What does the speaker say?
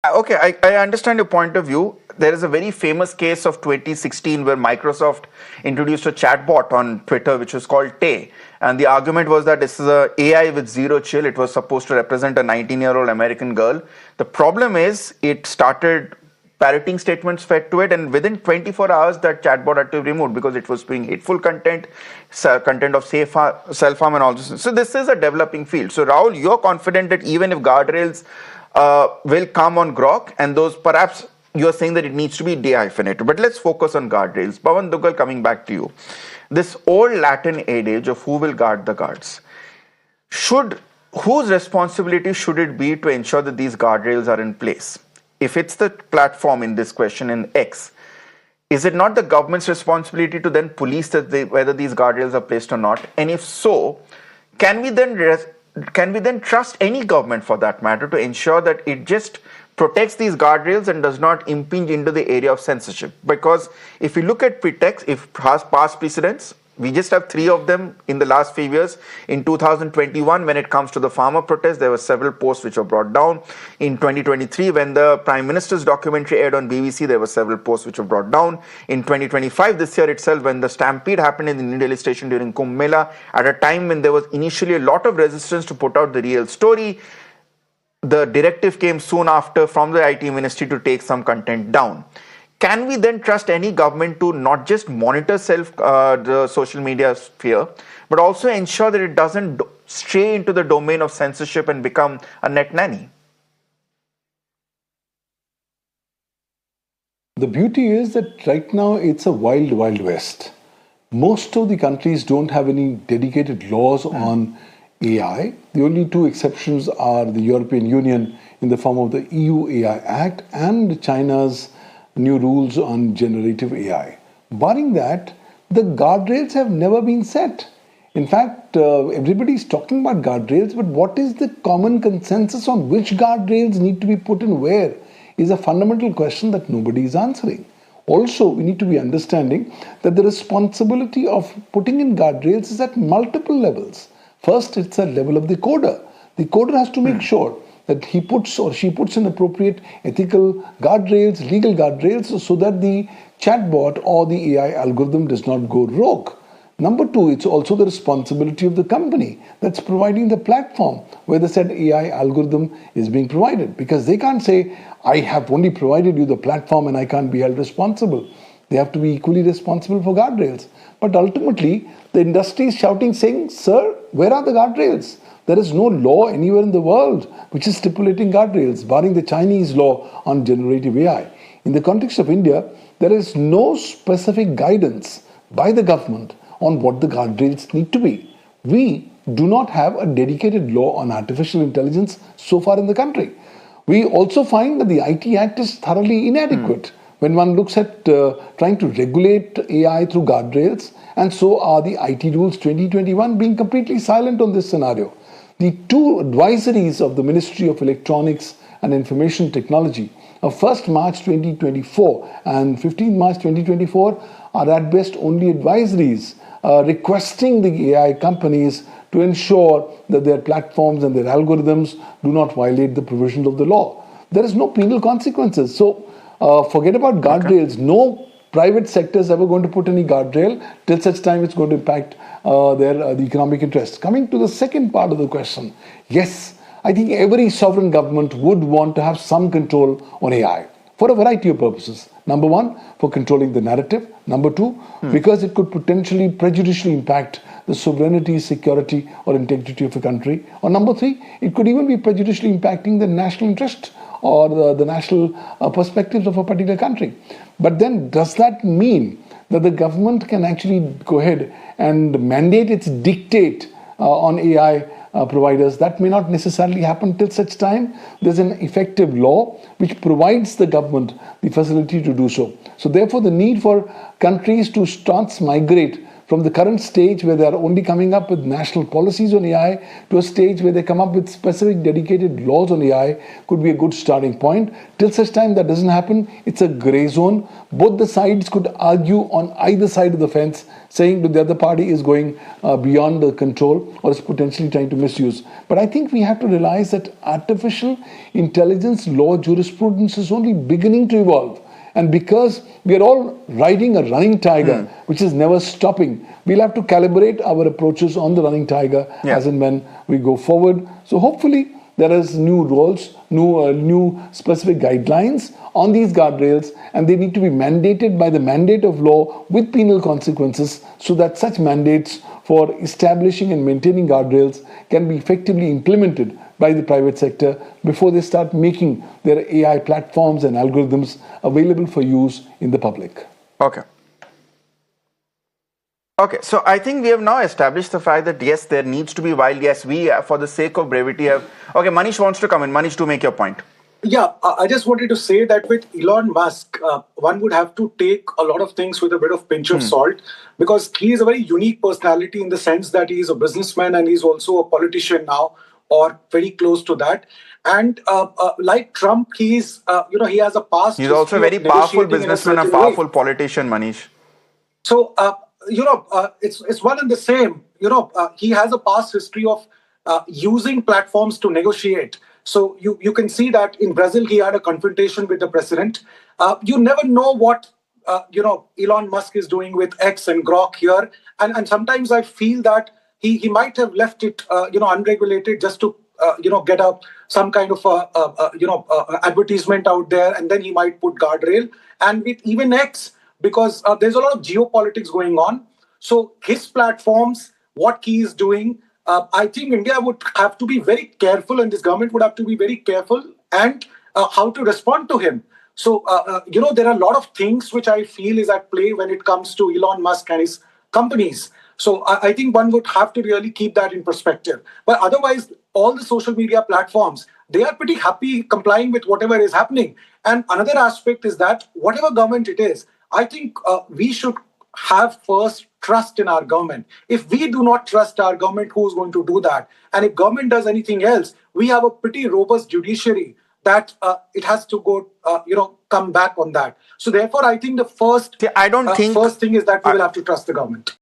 Okay, I understand your point of view. There is a very famous case of 2016 where Microsoft introduced a chatbot on Twitter which was called Tay. And the argument was that this is a AI with zero chill. It was supposed to represent a 19-year-old American girl. The problem is it started parroting statements fed to it, and within 24 hours that chatbot had to be removed because it was doing hateful content, content of self-harm and all this. So this is a developing field. So Rahul, you're confident that even if guardrails will come on Grok, and those perhaps you're saying that it needs to be de-hyphenated. But let's focus on guardrails. Pawan Dugal, coming back to you. This old Latin adage of who will guard the guards. Whose responsibility should it be to ensure that these guardrails are in place? If it's the platform in this question in X, is it not the government's responsibility to then police whether these guardrails are placed or not? And if so, can we then trust any government for that matter to ensure that it just protects these guardrails and does not impinge into the area of censorship? Because if you look at past precedents, we just have 3 of them in the last few years. In 2021, when it comes to the farmer protests, there were several posts which were brought down. In 2023, when the Prime Minister's documentary aired on BBC, there were several posts which were brought down. In 2025, this year itself, when the stampede happened in the New Delhi station during Kumbh Mela, at a time when there was initially a lot of resistance to put out the real story, the directive came soon after from the IT ministry to take some content down. Can we then trust any government to not just monitor the social media sphere, but also ensure that it doesn't stray into the domain of censorship and become a net nanny? The beauty is that right now it's a wild, wild west. Most of the countries don't have any dedicated laws on AI. The only 2 exceptions are the European Union in the form of the EU AI Act and China's new rules on generative AI. Barring that, the guardrails have never been set. In fact, everybody is talking about guardrails, but what is the common consensus on which guardrails need to be put in where is a fundamental question that nobody is answering. Also, we need to be understanding that the responsibility of putting in guardrails is at multiple levels. First, it's a level of the coder. The coder has to make sure that he puts or she puts in appropriate ethical guardrails, legal guardrails, so that the chatbot or the AI algorithm does not go rogue. Number 2, it's also the responsibility of the company that's providing the platform where the said AI algorithm is being provided, because they can't say, I have only provided you the platform and I can't be held responsible. They have to be equally responsible for guardrails. But ultimately, the industry is shouting, saying, sir, where are the guardrails? There is no law anywhere in the world which is stipulating guardrails, barring the Chinese law on generative AI. In the context of India, there is no specific guidance by the government on what the guardrails need to be. We do not have a dedicated law on artificial intelligence so far in the country. We also find that the IT Act is thoroughly inadequate when one looks at trying to regulate AI through guardrails, and so are the IT rules 2021 being completely silent on this scenario. The 2 advisories of the Ministry of Electronics and Information Technology of 1st March 2024 and 15th March 2024 are at best only advisories requesting the AI companies to ensure that their platforms and their algorithms do not violate the provisions of the law. There is no penal consequences. So forget about guardrails. No private sector is ever going to put any guardrail till such time it's going to impact the economic interests. Coming to the second part of the question, yes, I think every sovereign government would want to have some control on AI for a variety of purposes. Number 1, for controlling the narrative. Number 2, because it could potentially prejudicially impact the sovereignty, security, or integrity of a country. Or number 3, it could even be prejudicially impacting the national interest or the national perspectives of a particular country. But then, does that mean that the government can actually go ahead and mandate its dictate on AI providers? That may not necessarily happen till such time there's an effective law which provides the government the facility to do so. So therefore, the need for countries to transmigrate from the current stage where they are only coming up with national policies on AI to a stage where they come up with specific dedicated laws on AI could be a good starting point. Till such time that doesn't happen, it's a gray zone. Both the sides could argue on either side of the fence, saying that the other party is going beyond the control or is potentially trying to misuse. But I think we have to realize that artificial intelligence law jurisprudence is only beginning to evolve. And because we are all riding a running tiger, which is never stopping, we'll have to calibrate our approaches on the running tiger as and when we go forward. So hopefully there is new rules, new specific guidelines on these guardrails, and they need to be mandated by the mandate of law with penal consequences, so that such mandates for establishing and maintaining guardrails can be effectively implemented by the private sector before they start making their AI platforms and algorithms available for use in the public. Okay. Okay, so I think we have now established the fact that yes, there needs to be, while yes, we for the sake of brevity have... Okay, Manish wants to come in. Manish, to make your point. Yeah, I just wanted to say that with Elon Musk, one would have to take a lot of things with a bit of pinch of salt, because he is a very unique personality in the sense that he is a businessman and he's also a politician now, or very close to that. And like Trump, he's he has a past. He's also a very powerful businessman and powerful politician, Manish. So it's one and the same. He has a past history of using platforms to negotiate. So you can see that in Brazil, he had a confrontation with the president. You never know what Elon Musk is doing with X and Grok here, and sometimes I feel that he might have left it unregulated just to get up some kind of advertisement out there, and then he might put guardrail. And with even X, because there's a lot of geopolitics going on, so his platforms, what he is doing, I think India would have to be very careful, and this government would have to be very careful and how to respond to him. So there are a lot of things which I feel is at play when it comes to Elon Musk and his companies. So I think one would have to really keep that in perspective. But otherwise, all the social media platforms, they are pretty happy complying with whatever is happening. And another aspect is that whatever government it is, I think we should have first trust in our government. If we do not trust our government, who's going to do that? And if government does anything else, we have a pretty robust judiciary that it has to go, come back on that. So therefore, I think the first thing is that we will have to trust the government.